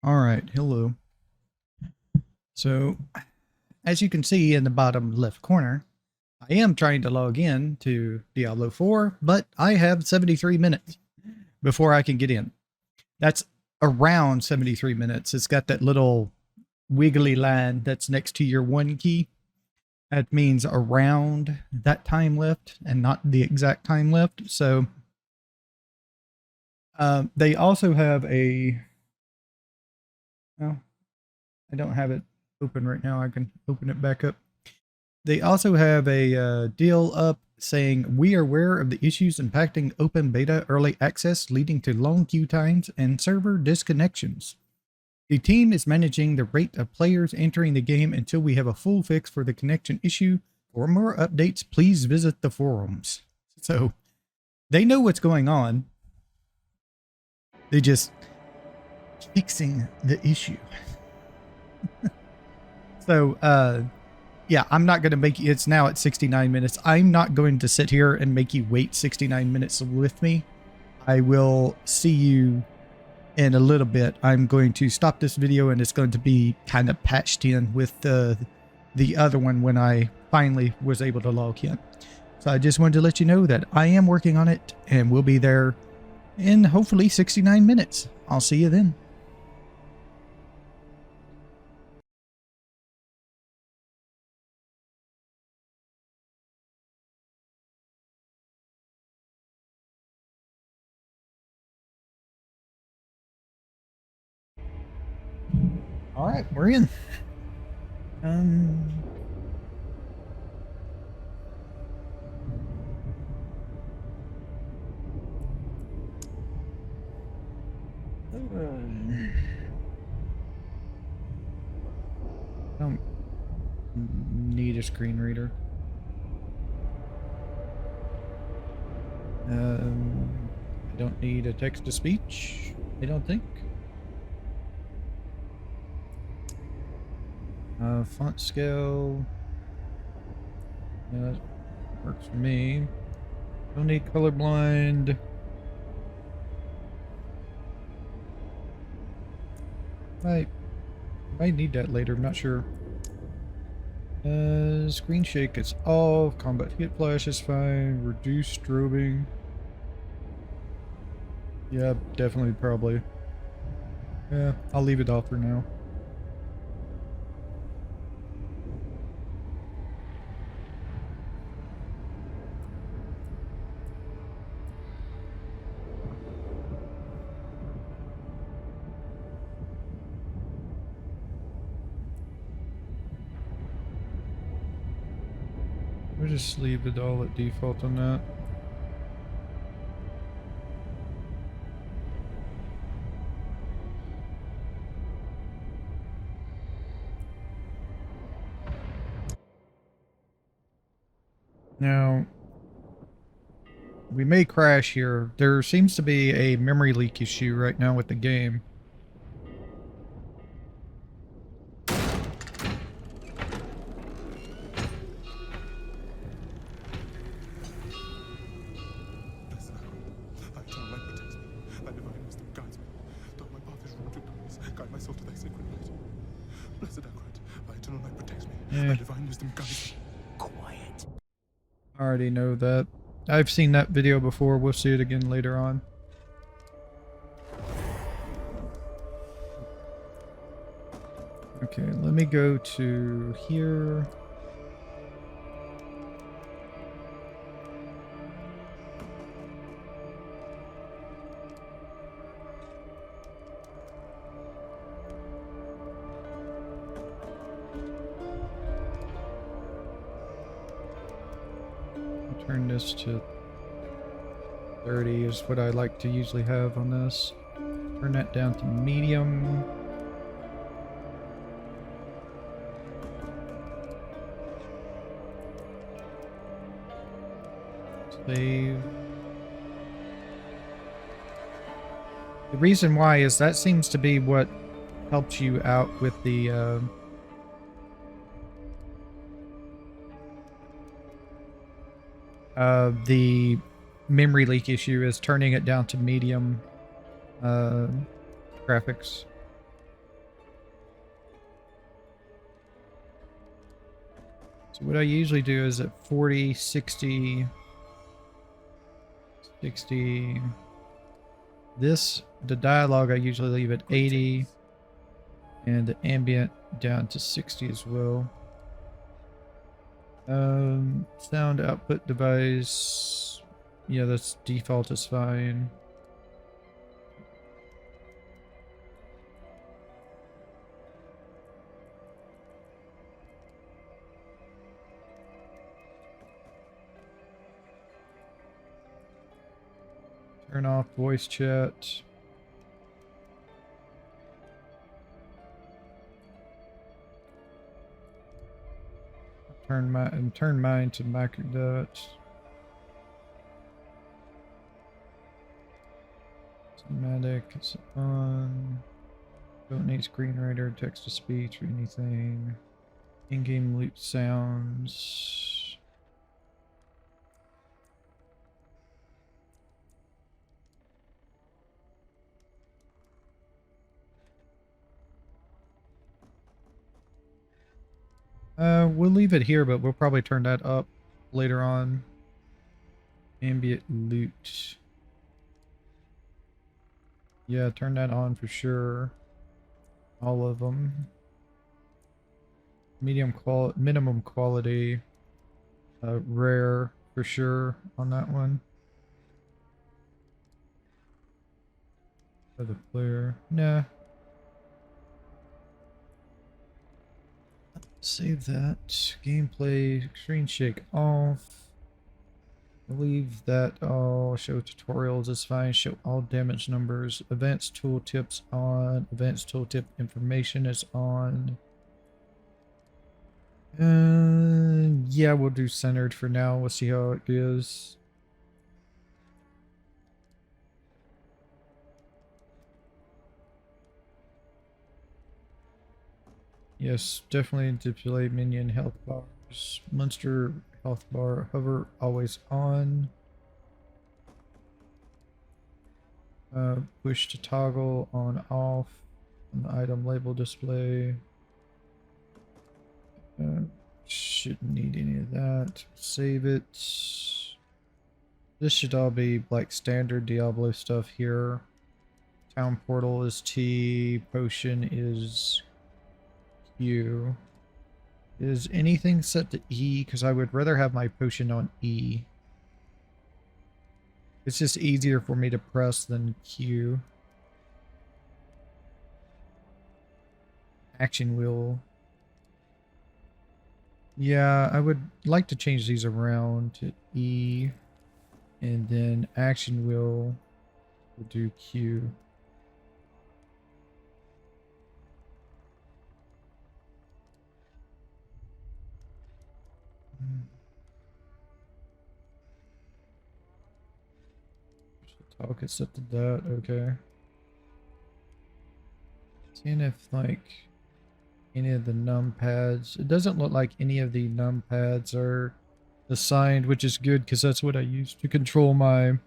All right, hello. So, as you can see in the bottom left corner, I am trying to log in to Diablo 4, but I have 73 minutes before I can get in. That's around 73 minutes. It's got that little wiggly line that's next to your one key. That means around that time left and not the exact time left. So, they also have a. Oh, I don't have it open right now. I can open it back up. They also have a deal up saying, we are aware of the issues impacting open beta early access, leading to long queue times and server disconnections. The team is managing the rate of players entering the game until we have a full fix for the connection issue. For more updates, please visit the forums. So they know what's going on. They just fixing the issue. So, yeah, I'm not going to make you, it's now at 69 minutes. I'm not going to sit here and make you wait 69 minutes with me. I will see you in a little bit. I'm going to stop this video and it's going to be kind of patched in with the other one when I finally was able to log in. So I just wanted to let you know that I am working on it and we'll be there in hopefully 69 minutes. I'll see you then. All right, we're in. Don't need a screen reader. I don't need a text to speech, I don't think. Font scale. Yeah, that works for me. Don't need colorblind. I might need that later, I'm not sure. Screen shake is off. Combat hit flash is fine. Reduce strobing. Yeah, definitely, probably. Yeah, I'll leave it off for now. We'll just leave it all at default on that. Now, we may crash here. There seems to be a memory leak issue right now with the game. Quiet. I already know that. I've seen that video before. We'll see it again later on. Okay, let me go to here. Turn this to 30 is what I like to usually have on this. Turn that down to medium. Save. The reason why is that seems to be what helps you out with the memory leak issue is turning it down to medium graphics. So what I usually do is at 40, 60, 60. The dialogue I usually leave at 80 and the ambient down to 60 as well. Sound output device. Yeah, that's default is fine. Turn off voice chat. Turn mine to micro dot. Cinematic is on. Don't need screenwriter, text to speech, or anything. In-game loop sounds. We'll leave it here, but we'll probably turn that up later on. Ambient loot. Yeah, turn that on for sure. All of them. Minimum quality. Rare for sure on that one. For the player. Nah. Save that. Gameplay. Screen shake off. Leave that all. Show tutorials is fine. Show all damage numbers. Advanced tooltips on. Advanced tooltip information is on. Yeah, we'll do centered for now. We'll see how it goes. Yes, definitely display minion health bars. Monster health bar hover always on. Push to toggle on off. On the item label display. Shouldn't need any of that. Save it. This should all be like standard Diablo stuff here. Town portal is T. Potion is Q. Is anything set to E? Because I would rather have my potion on E. It's just easier for me to press than Q. Action wheel. Yeah, I would like to change these around to E. And then action wheel will do Q. Talk is set to that, okay. Seeing if like any of the num pads. It doesn't look like any of the num pads are assigned, which is good because that's what I use to control my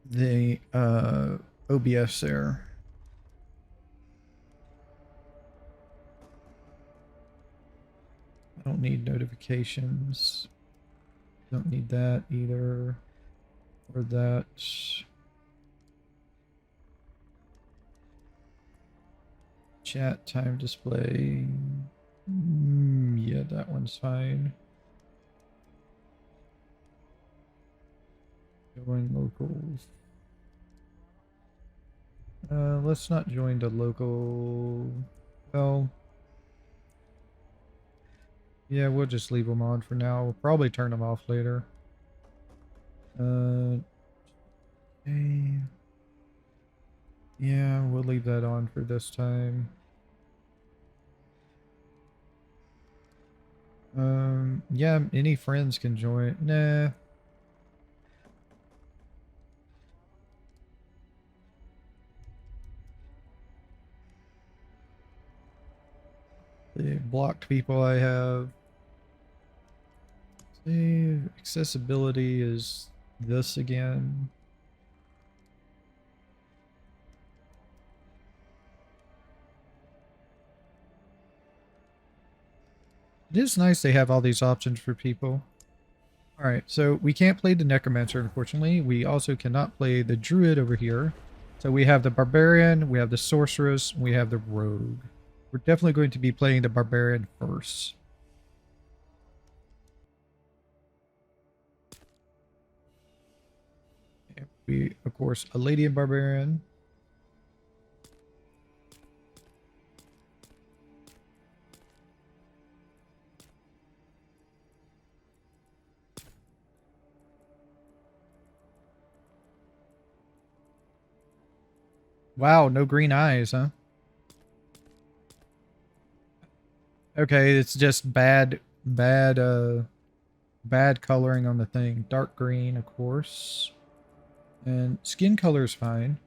the OBS there. I don't need notifications. Don't need that either. Or that. Chat time display. Yeah, that one's fine. Join locals. Let's not join the local. Well, yeah, we'll just leave them on for now. We'll probably turn them off later. Okay. Yeah, we'll leave that on for this time. Yeah, any friends can join. Nah. The blocked people I have. Save. Accessibility is this again. It is nice they have all these options for people. Alright, so we can't play the Necromancer, unfortunately. We also cannot play the Druid over here. So we have the Barbarian, we have the Sorceress, we have the Rogue. We're definitely going to be playing the Barbarian first. And we, of course, a Lady and Barbarian. Wow, no green eyes, huh? Okay, it's just bad coloring on the thing. Dark green, of course. And skin color is fine.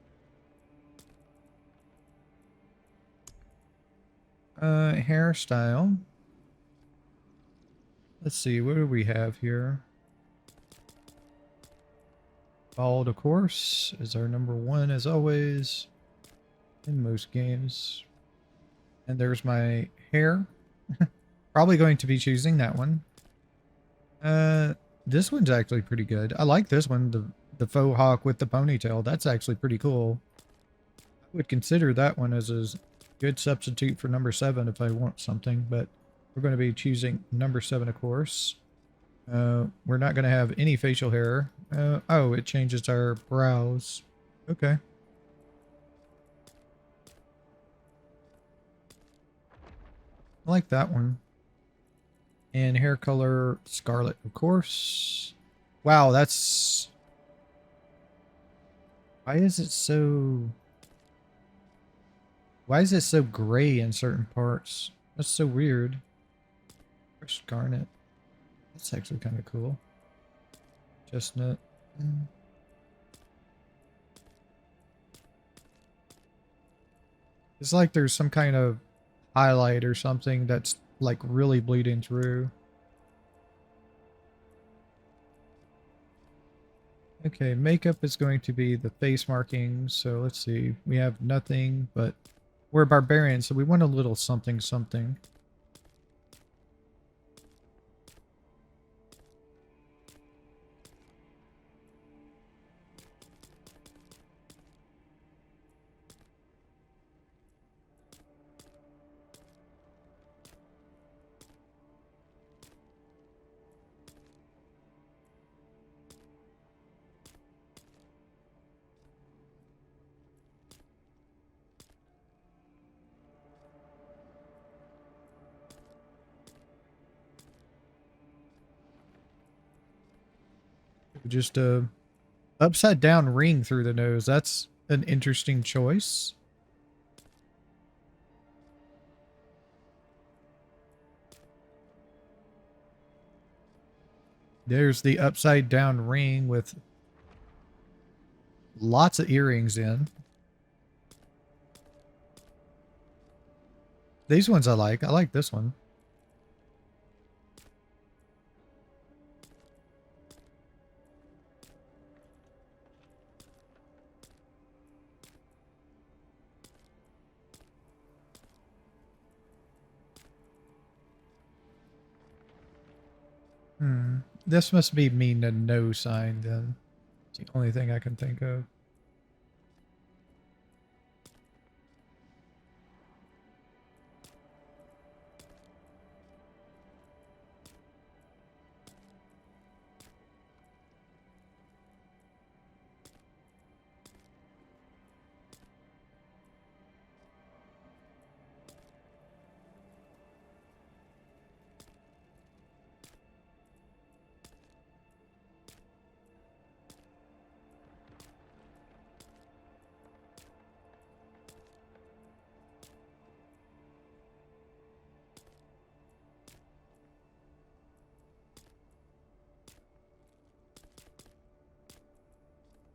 Hairstyle. Let's see, what do we have here? Bald, of course, is our number one, as always, in most games. And there's my hair. Probably going to be choosing that one. This one's actually pretty good. I like this one, the faux hawk with the ponytail. That's actually pretty cool. I would consider that one as a good substitute for number 7 if I want something, but we're going to be choosing number 7, of course. We're not going to have any facial hair. Oh, it changes our brows. Okay. I like that one. And hair color, scarlet, of course. Wow, that's... Why is it so... Why is it so gray in certain parts? That's so weird. Fresh garnet. That's actually kind of cool. Chestnut. It's like there's some kind of highlight or something that's like really bleeding through. Okay, makeup is going to be the face markings. So let's see. We have nothing, but we're barbarians, so we want a little something something. Just a upside down ring through the nose. That's an interesting choice. There's the upside down ring with lots of earrings in. These ones I like. I like this one. This must be mean a no sign then. It's the only thing I can think of.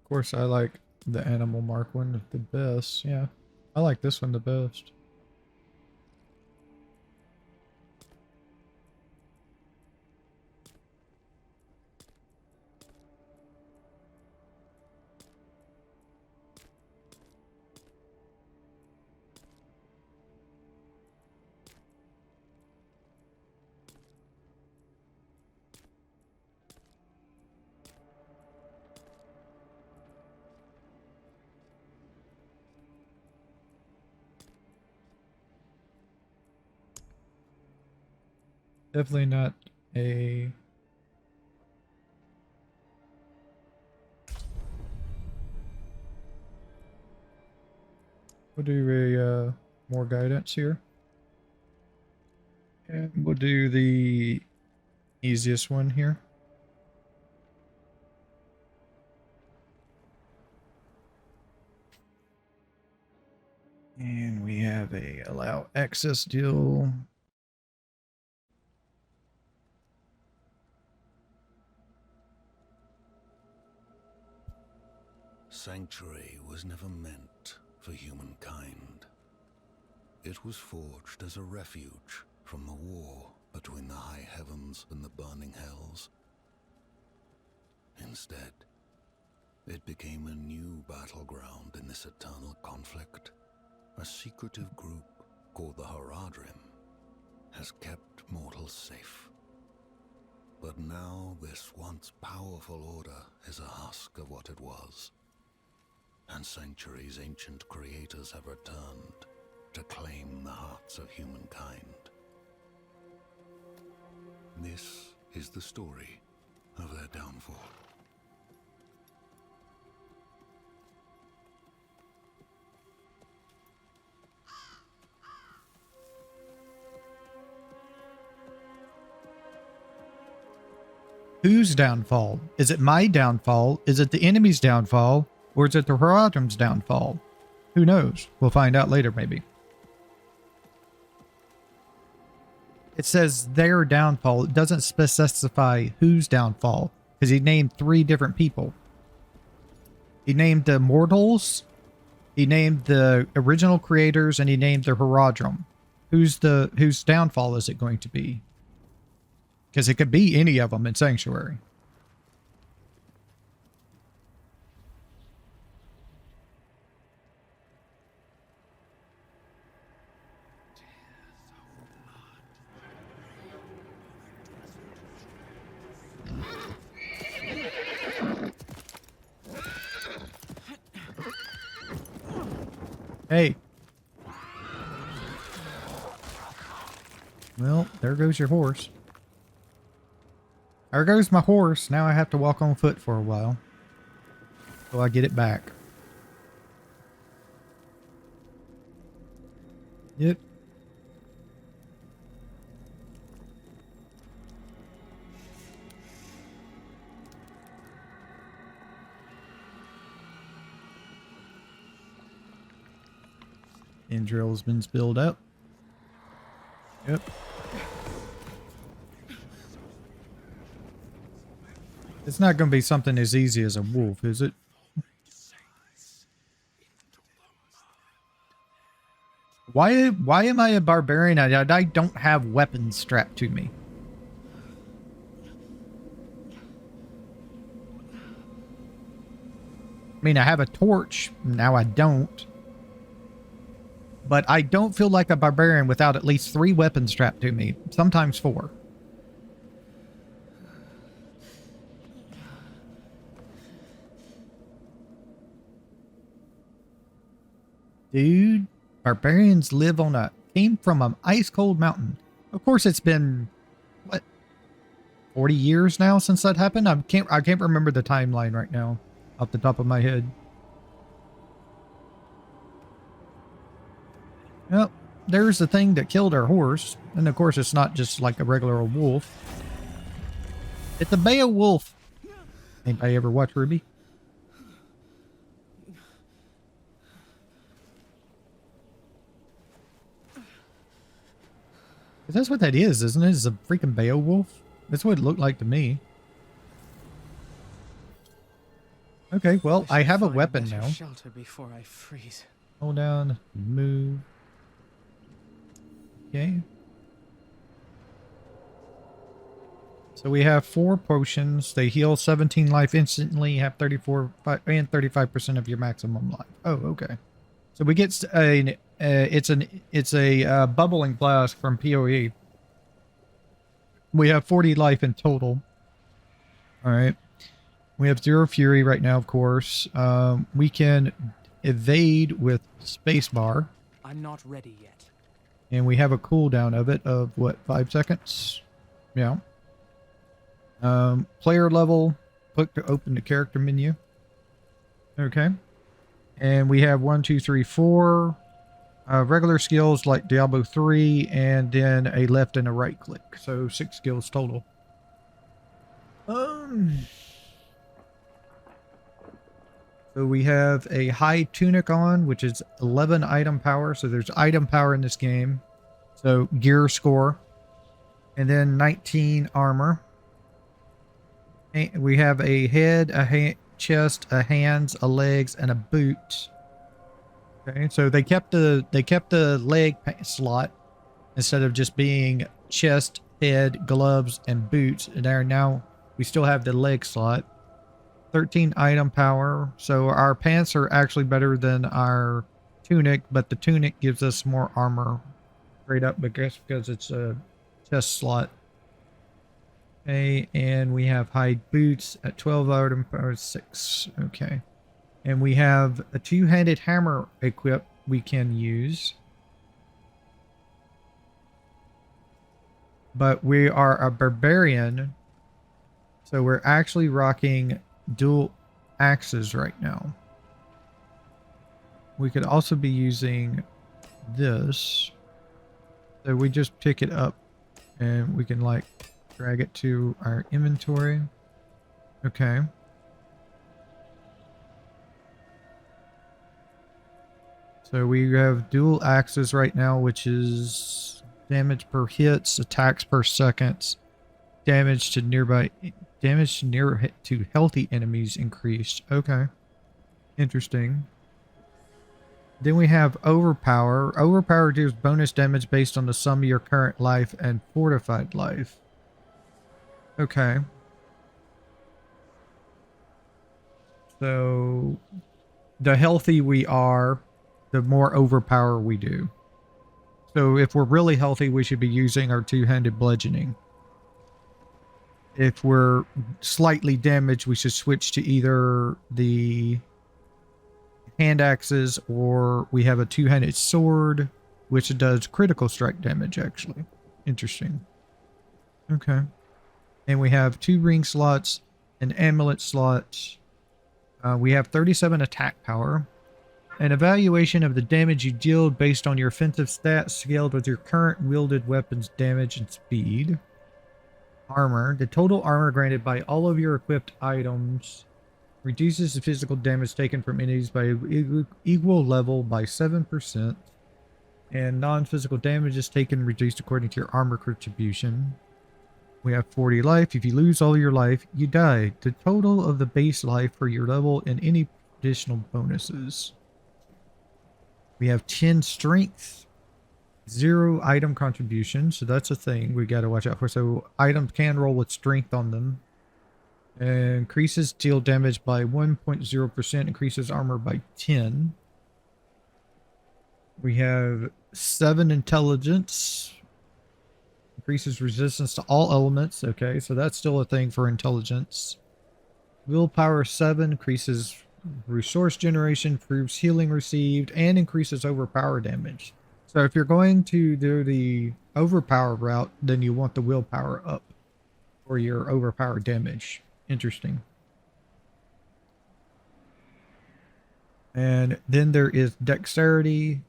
Of course, I like the animal mark one the best. Yeah, I like this one the best. Definitely not a... We'll do a more guidance here. And we'll do the easiest one here. And we have a allow access deal. Sanctuary was never meant for humankind. It was forged as a refuge from the war between the high heavens and the burning hells. Instead, it became a new battleground in this eternal conflict. A secretive group called the Haradrim has kept mortals safe. But now this once powerful order is a husk of what it was. And Sanctuary's ancient creators have returned to claim the hearts of humankind. This is the story of their downfall. Whose downfall? Is it my downfall? Is it the enemy's downfall? Or is it the Haradrim's downfall? Who knows? We'll find out later, maybe. It says their downfall. It doesn't specify whose downfall. Because he named 3 different people. He named the mortals, he named the original creators, and he named the Haradrim. Whose downfall is it going to be? Because it could be any of them in Sanctuary. Hey. Well, there goes your horse. There goes my horse. Now I have to walk on foot for a while. So I get it back. Yep. Indrill's been spilled up. Yep. It's not going to be something as easy as a wolf, is it? Why am I a barbarian? I don't have weapons strapped to me. I mean, I have a torch. Now I don't. But I don't feel like a barbarian without at least 3 weapons strapped to me. Sometimes 4. Dude, barbarians live on came from an ice cold mountain. Of course, it's been, what, 40 years now since that happened? I can't remember the timeline right now off the top of my head. Well, there's the thing that killed our horse. And of course, it's not just like a regular old wolf. It's a Beowulf. Anybody ever watch Ruby? That's what that is, isn't it? It's a freaking Beowulf. That's what it looked like to me. Okay, well, I have a weapon now. Shelter before I freeze. Hold down, move. Okay. So we have 4 potions. They heal 17 life instantly, have 35% of your maximum life. Oh, okay. So we get it's a bubbling blast from PoE. We have 40 life in total. All right. We have 0 fury right now, of course. We can evade with I'm not ready yet. and we have a cooldown of it of what, 5 seconds? Yeah. Player level, click to open the character menu. Okay. And we have 1, 2, 3, 4 regular skills like Diablo 3, and then a left and a right click. So 6 skills total. So we have a high tunic on, which is 11 item power. So there's item power in this game. So gear score. And then 19 armor. We have a head, a chest, a hands, a legs, and a boot. Okay, so they kept the leg slot instead of just being chest, head, gloves, and boots. And there now we still have the leg slot. 13 item power. So our pants are actually better than our tunic, but the tunic gives us more armor straight up because it's a chest slot. Okay, and we have hide boots at 12 item power 6. Okay. And we have a two-handed hammer equipped we can use. But we are a barbarian, so we're actually rocking dual axes right now. We could also be using this. So we just pick it up and we can like drag it to our inventory. Okay. So we have dual axes right now, which is damage per hits, attacks per seconds, damage to healthy enemies increased. Okay. Interesting. Then we have overpower. Overpower deals bonus damage based on the sum of your current life and fortified life. Okay. So the healthy we are, the more overpower we do. So if we're really healthy, we should be using our two-handed bludgeoning. If we're slightly damaged, we should switch to either the hand axes or we have a two-handed sword, which does critical strike damage, actually. Interesting. Okay. And we have 2 ring slots, an amulet slot. We have 37 attack power. An evaluation of the damage you deal based on your offensive stats scaled with your current wielded weapon's damage and speed. Armor. The total armor granted by all of your equipped items reduces the physical damage taken from enemies by equal level by 7%. And non-physical damage is taken reduced according to your armor contribution. We have 40 life. If you lose all your life, you die. The total of the base life for your level and any additional bonuses. We have 10 strength, 0 item contribution. So that's a thing we got to watch out for. So items can roll with strength on them. Increases deal damage by 1.0%. Increases armor by 10. We have 7 intelligence. Increases resistance to all elements. Okay, so that's still a thing for intelligence. Willpower 7 increases resource generation, improves healing received, and increases overpower damage. So if you're going to do the overpower route, then you want the willpower up for your overpower damage. Interesting. And then there is dexterity,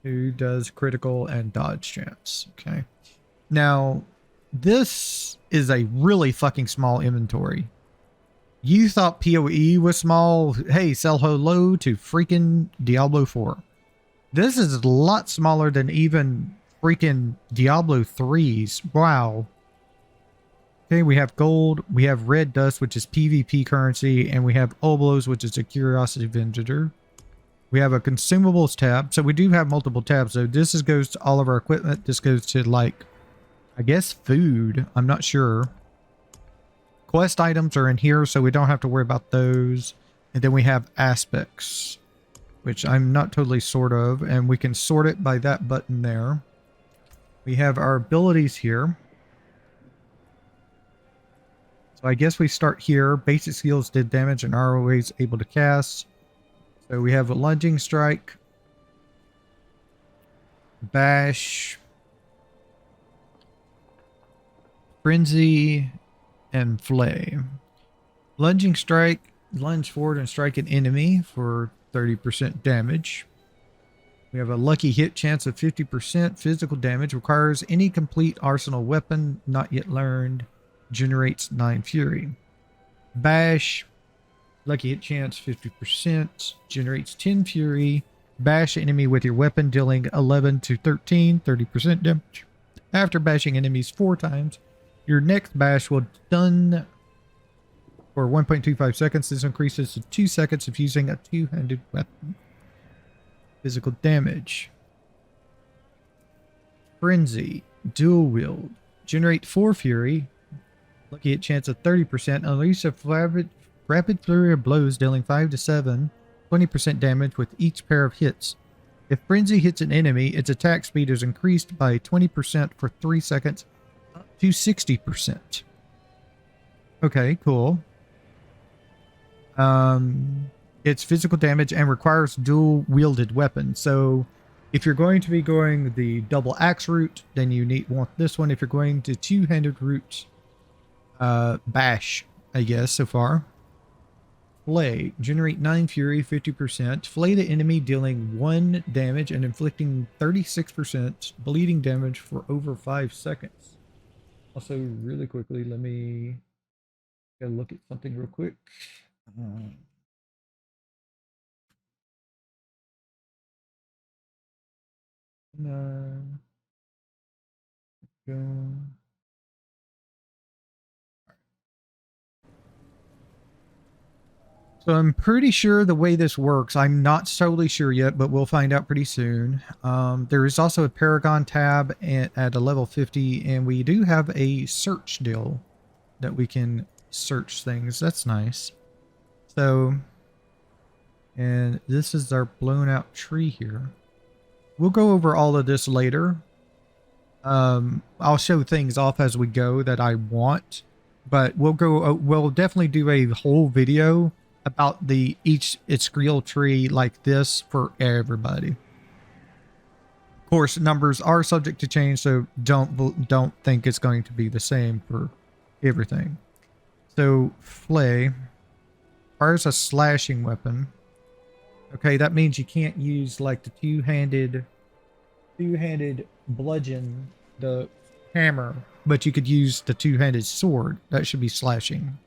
who does critical and dodge chance. Okay. Now, this is a really fucking small inventory. You thought PoE was small? Hey, sell hello to freaking Diablo 4. This is a lot smaller than even freaking Diablo 3's. Wow. Okay, we have gold, we have red dust, which is PvP currency, and we have oblos, which is a curiosity vendor. We have a consumables tab. So we do have multiple tabs. So this goes to all of our equipment. This goes to, like, I guess food. I'm not sure. Quest items are in here, so we don't have to worry about those. And then we have aspects, which I'm not totally sort of, and we can sort it by that button there. We have our abilities here. So I guess we start here. Basic skills did damage and are always able to cast. So we have a lunging strike, bash, Frenzy, and Flay. Lunging strike, lunge forward and strike an enemy for 30% damage. We have a lucky hit chance of 50%. Physical damage requires any complete arsenal weapon not yet learned. Generates 9 fury. Bash, lucky hit chance 50%. Generates 10 fury. Bash enemy with your weapon, dealing 11 to 13, 30% damage. After bashing enemies 4 times, your next bash will stun for 1.25 seconds. This increases to 2 seconds if using a two-handed weapon. Physical damage. Frenzy. Dual wield. Generate 4 fury. Lucky hit chance of 30%. Unleash a rapid flurry of blows, dealing 5 to 7, 20% damage with each pair of hits. If Frenzy hits an enemy, its attack speed is increased by 20% for 3 seconds up to 60%. Okay, cool. It's physical damage and requires dual wielded weapons. So if you're going to be going the double axe route, then you want this one. If you're going to two-handed route, bash, I guess, so far. Flay. Generate 9 fury, 50%. Flay the enemy, dealing 1 damage and inflicting 36% bleeding damage for over 5 seconds. Also, really quickly, let me go look at something real quick. No. Go. So I'm pretty sure the way this works, I'm not totally sure yet, but we'll find out pretty soon. There is also a Paragon tab at a level 50, and we do have a search deal that we can search things. That's nice. So, and this is our blown out tree here. We'll go over all of this later. I'll show things off as we go that I want, but we'll definitely do a whole video about each Iskriel tree like this for everybody. Of course, numbers are subject to change, so don't think it's going to be the same for everything. So Flay requires a slashing weapon. Okay, that means you can't use like the two-handed bludgeon, the hammer, but you could use the two-handed sword. That should be slashing.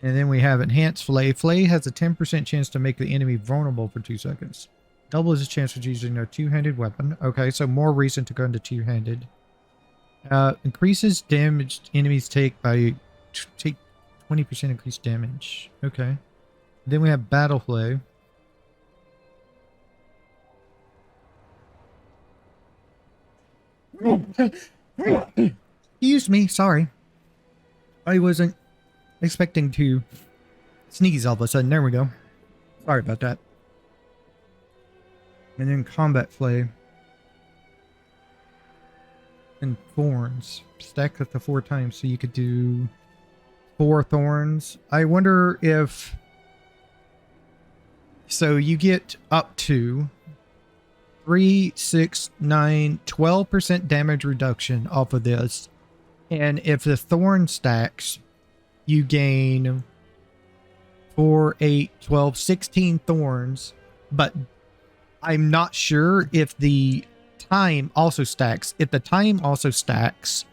And then we have enhanced Flay. Flay has a 10% chance to make the enemy vulnerable for 2 seconds. Doubles his chance of using a two-handed weapon. Okay, so more reason to go into two-handed. Increases damage enemies take 20% increased damage. Okay. Then we have Battle Flay. Excuse me, sorry. I wasn't expecting to sneeze all of a sudden. There we go. Sorry about that. And then Combat Flay. And Thorns. Stack up to 4 times, so you could do 4 Thorns. I wonder if... So you get up to 3, 6, 9, 12% damage reduction off of this. And if the Thorn stacks, you gain 4, 8, 12, 16 Thorns. But I'm not sure if the time also stacks. If the time also stacks,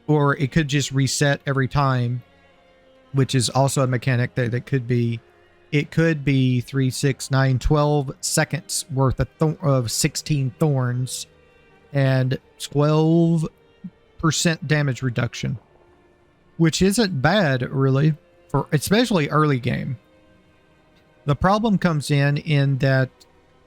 or it could just reset every time, which is also a mechanic that could be... It could be 3, 6, 9, 12 seconds worth of 16 Thorns and 12% damage reduction, which isn't bad really, for especially early game. The problem comes in that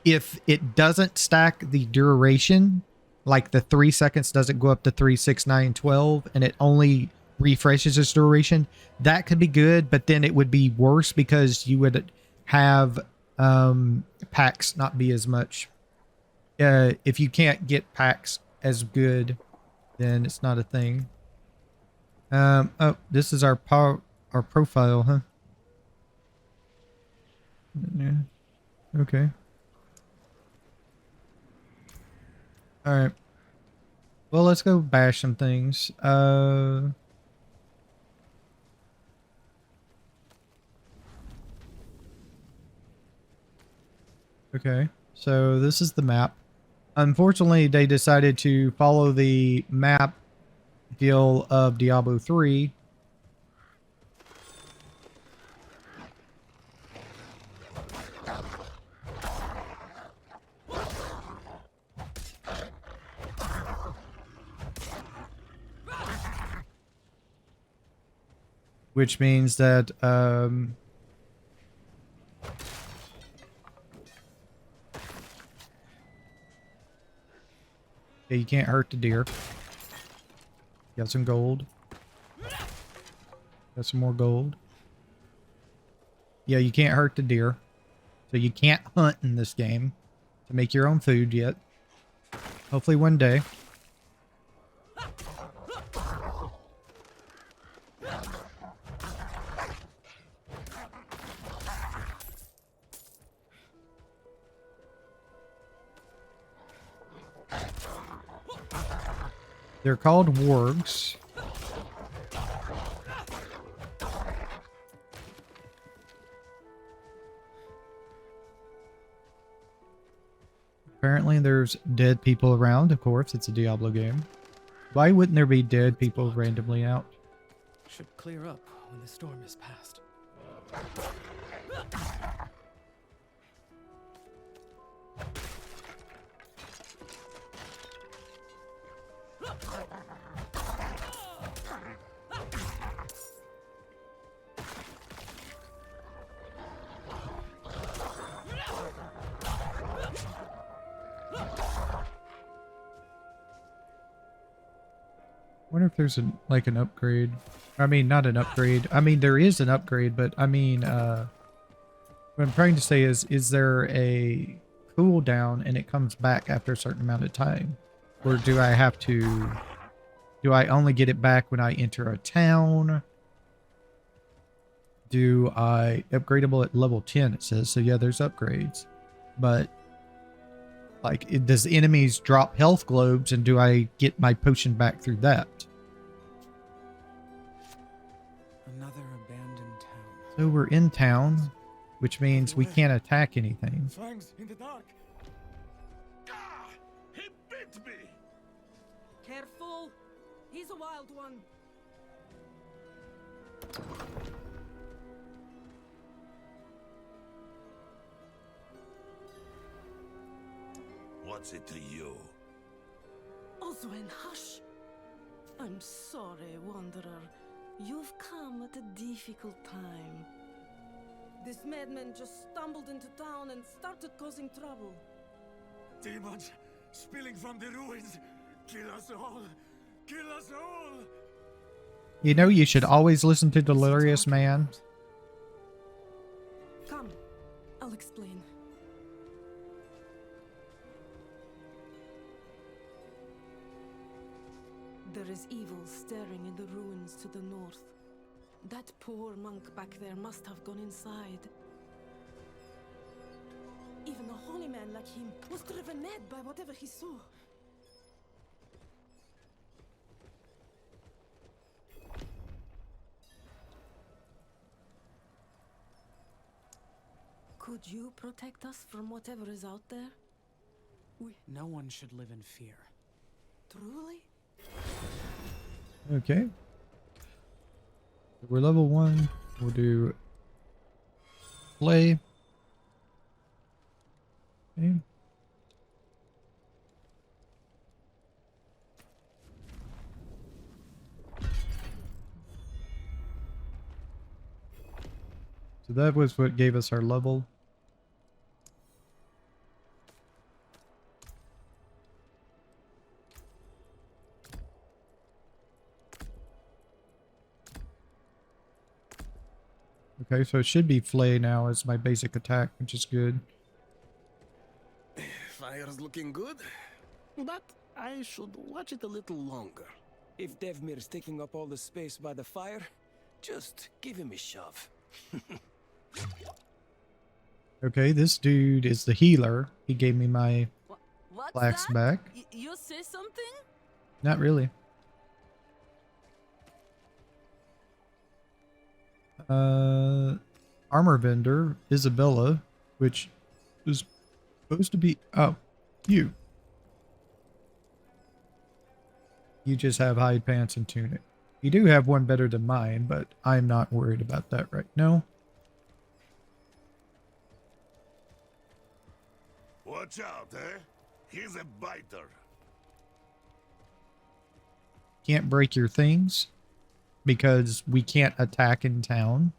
if it doesn't stack the duration, like the 3 seconds doesn't go up to 3, 6, 9, 12, and it only refreshes its duration, that could be good, but then it would be worse because you would have packs not be as much. If you can't get packs as good, then it's not a thing. Oh, this is our profile, huh? Yeah. Okay. All right. Well, let's go bash some things. Okay. So this is the map. Unfortunately, they decided to follow the map deal of Diablo 3. Which means that yeah, you can't hurt the deer. Got some gold. Got some more gold. Yeah, you can't hurt the deer. So you can't hunt in this game to make your own food yet. Hopefully one day. They're called wargs. Apparently there's dead people around. Of course, it's a Diablo game. Why wouldn't there be dead people randomly out? Should clear up when the storm is past. I wonder if there's like an upgrade. I mean, not an upgrade. I mean, there is an upgrade, but I mean, what I'm trying to say is there a cooldown and it comes back after a certain amount of time? Or do I have to, do I only get it back when I enter a town? Do I upgradable at level 10? It says, so yeah, there's upgrades, but like, does enemies drop health globes and do I get my potion back through that? Another abandoned town. So we're in town, which means we can't attack anything. Fangs in the dark. Ah! He bit me! Careful! He's a wild one. What's it to you? Oswen, hush! I'm sorry, Wanderer. You've come at a difficult time. This madman just stumbled into town and started causing trouble. Demons spilling from the ruins. Kill us all! Kill us all! You know, you should always listen to Delirious Man. Come, I'll explain. There is evil staring in the ruins to the north. That poor monk back there must have gone inside. Even a holy man like him was driven mad by whatever he saw. Could you protect us from whatever is out there? No one should live in fear. Truly? Okay. We're level 1. We'll do play. Okay. So that was what gave us our level. Okay, so it should be Flay now as my basic attack, which is good. Fire's looking good, but I should watch it a little longer. If Devmir's taking up all the space by the fire, just give him a shove. Okay, this dude is the healer. He gave me my What's flax that? back. You say something? Not really. Armor vendor, Isabella, which is supposed to be... Oh, you. You just have hide pants and tunic. You do have one better than mine, but I'm not worried about that right now. Watch out, eh? He's a biter. Can't break your things because we can't attack in town.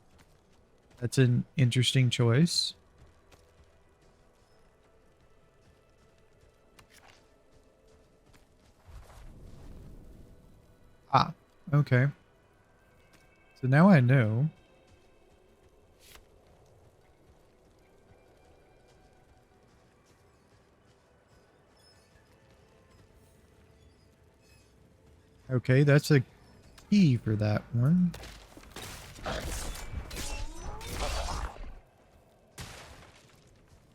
That's an interesting choice. Ah, okay. So now I know. Okay, that's a key for that one.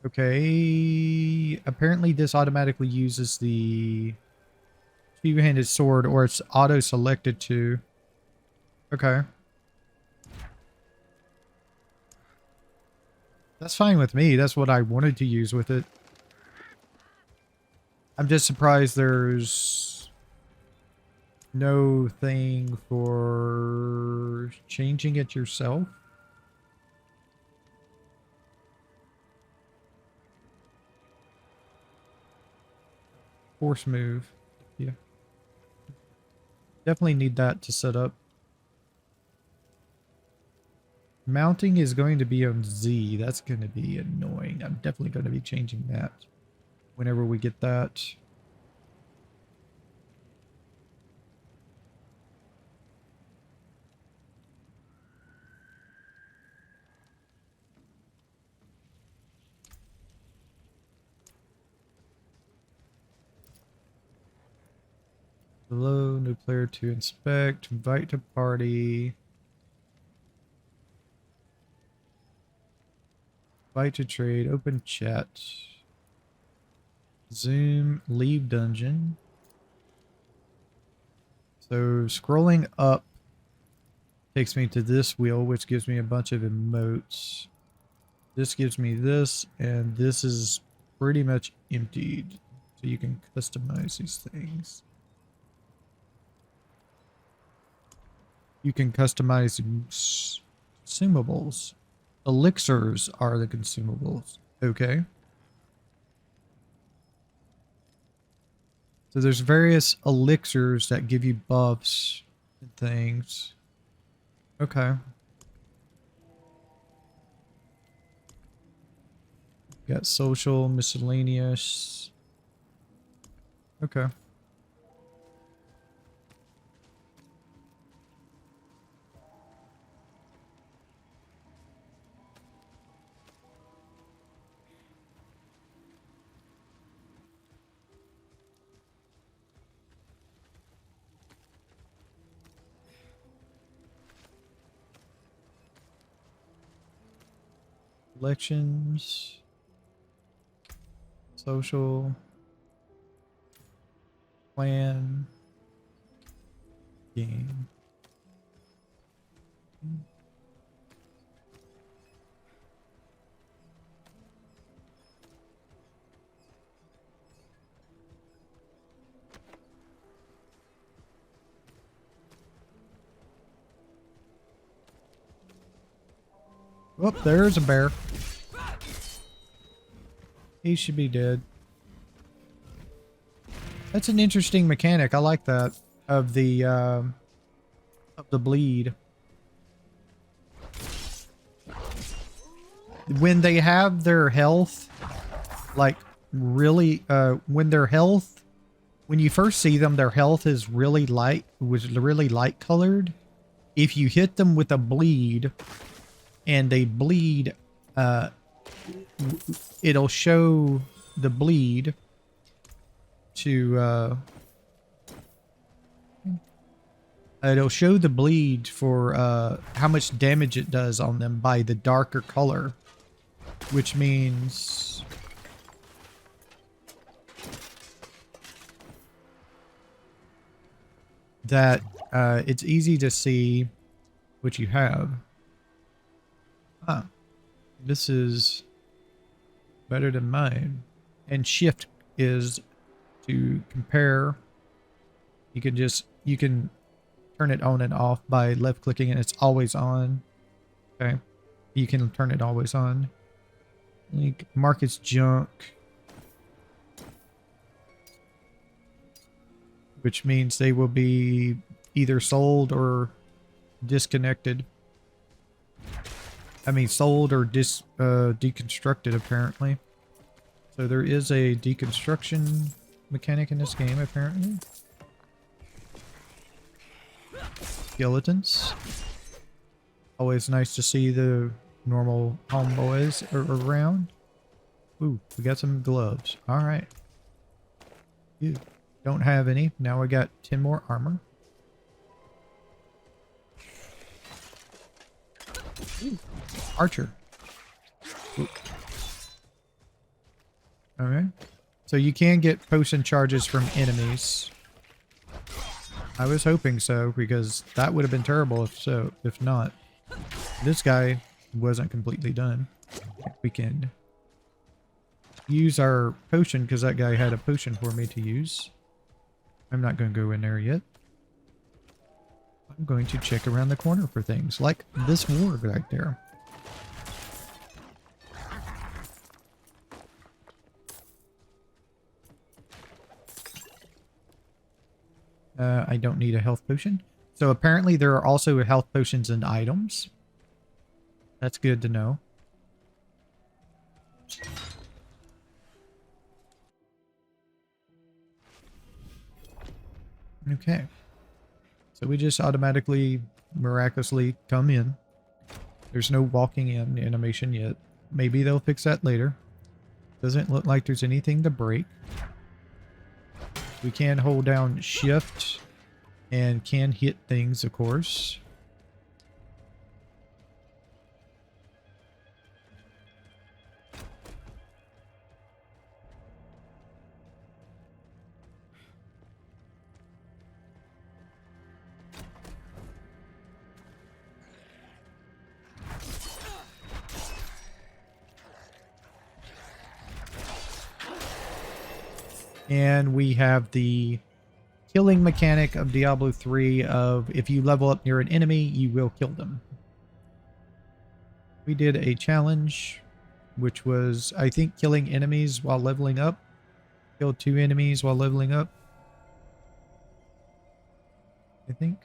Okay, apparently this automatically uses the two-handed sword, or it's auto-selected to. Okay. That's fine with me. That's what I wanted to use with it. I'm just surprised there's no thing for changing it yourself. Force move. Yeah. Definitely need that to set up. Mounting is going to be on Z. That's going to be annoying. I'm definitely going to be changing that whenever we get that. Hello, new player to inspect, invite to party. Invite to trade, open chat. Zoom, leave dungeon. So scrolling up takes me to this wheel, which gives me a bunch of emotes. This gives me this, and this is pretty much emptied. So you can customize these things. You can customize consumables. Elixirs are the consumables. Okay. So there's various elixirs that give you buffs and things. Okay. Got social, miscellaneous. Okay. Elections. Social. Plan. Game. Oh, there's a bear. He should be dead. That's an interesting mechanic. I like that of the bleed. When they have their health, like really, when you first see them, their health is really light, colored. If you hit them with a bleed and they bleed, it'll show the bleed to, it'll show the bleed for how much damage it does on them by the darker color, which means that it's easy to see what you have. Ah, this is better than mine. And shift is to compare. You can turn it on and off by left clicking and it's always on. Okay. You can turn it always on. Like mark its junk. Which means they will be either sold or disconnected. I mean sold or deconstructed apparently. So there is a deconstruction mechanic in this game apparently. Skeletons. Always nice to see the normal homeboys around. Ooh, we got some gloves. Alright. Ew. Don't have any. Now we got 10 more armor. Ooh, archer. Ooh. Alright. So you can get potion charges from enemies. I was hoping so, because that would have been terrible if not. This guy wasn't completely done. We can use our potion, because that guy had a potion for me to use. I'm not going to go in there yet. I'm going to check around the corner for things, like this ward right there. I don't need a health potion. So apparently there are also health potions and items. That's good to know. Okay. So we just automatically, miraculously come in. There's no walking in animation yet. Maybe they'll fix that later. Doesn't look like there's anything to break. We can hold down shift and can hit things, of course. And we have the killing mechanic of Diablo 3 of if you level up near an enemy, you will kill them. We did a challenge, which was, I think, killing enemies while leveling up. Killed 2 enemies while leveling up. I think.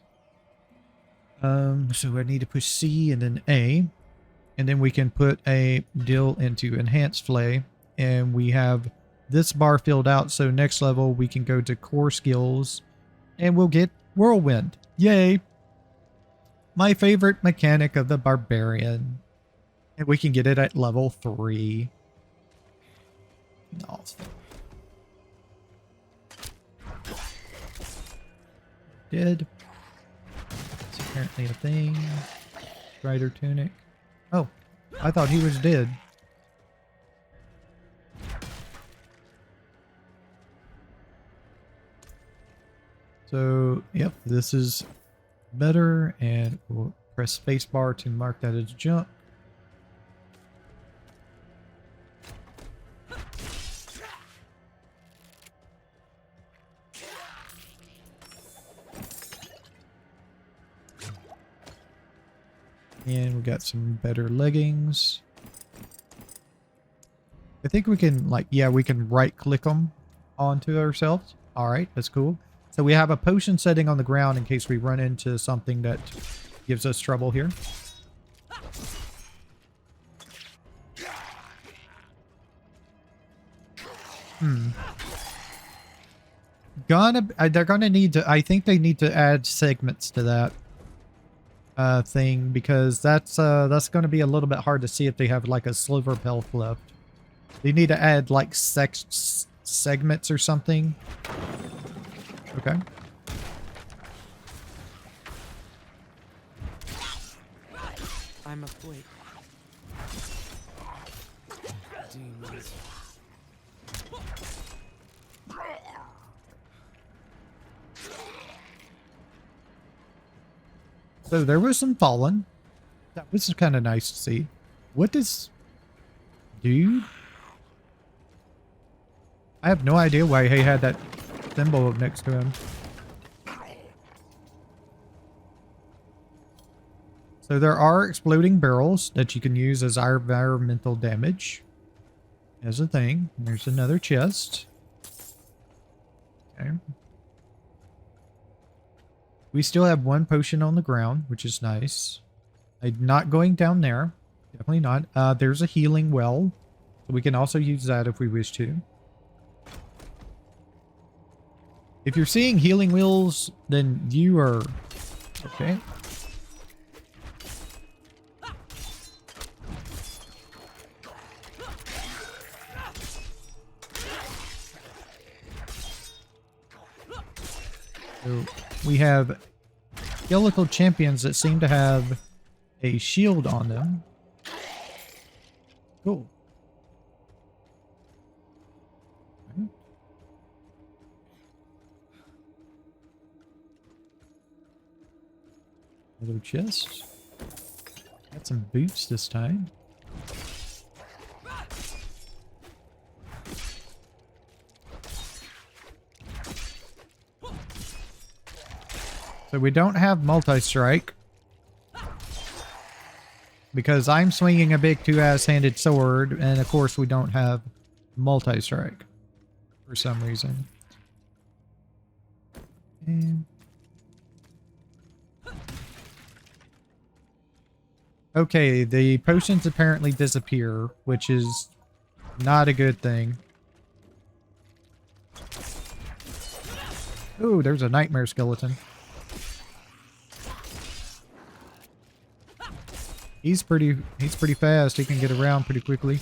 So I need to push C and then A. And then we can put a dill into enhanced flay. And we have this bar filled out, so next level we can go to core skills and we'll get whirlwind. Yay! My favorite mechanic of the Barbarian. And we can get it at level 3. Awesome. Dead. It's apparently a thing. Strider tunic. Oh, I thought he was dead. So, yep, this is better, and we'll press spacebar to mark that as jump. And we got some better leggings. I think we can, like, yeah, we can right click them onto ourselves. All right, that's cool. So we have a potion setting on the ground in case we run into something that gives us trouble here. They're gonna need to, I think they need to add segments to that thing, because that's gonna be a little bit hard to see if they have like a sliver of health left. They need to add like segments or something. Okay. I'm afraid. Demons. So there was some falling. That was kind of nice to see. What does... Dude? I have no idea why he had that symbol up next to him. So there are exploding barrels that you can use as environmental damage. As a thing. There's another chest. Okay. We still have one potion on the ground, which is nice. I'm not going down there. Definitely not. There's a healing well. So we can also use that if we wish to. If you're seeing healing wheels, then you are... Okay. So we have skeletal champions that seem to have a shield on them. Cool. Okay. Another chest. Got some boots this time. So we don't have multi-strike. Because I'm swinging a big two-ass-handed sword, and of course we don't have multi-strike. For some reason. And... Okay, the potions apparently disappear, which is not a good thing. Ooh, there's a nightmare skeleton. He's pretty fast. He can get around pretty quickly.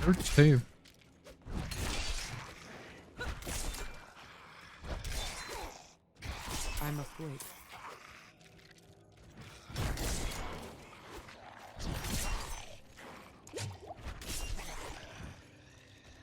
Hurts too. I'm afraid.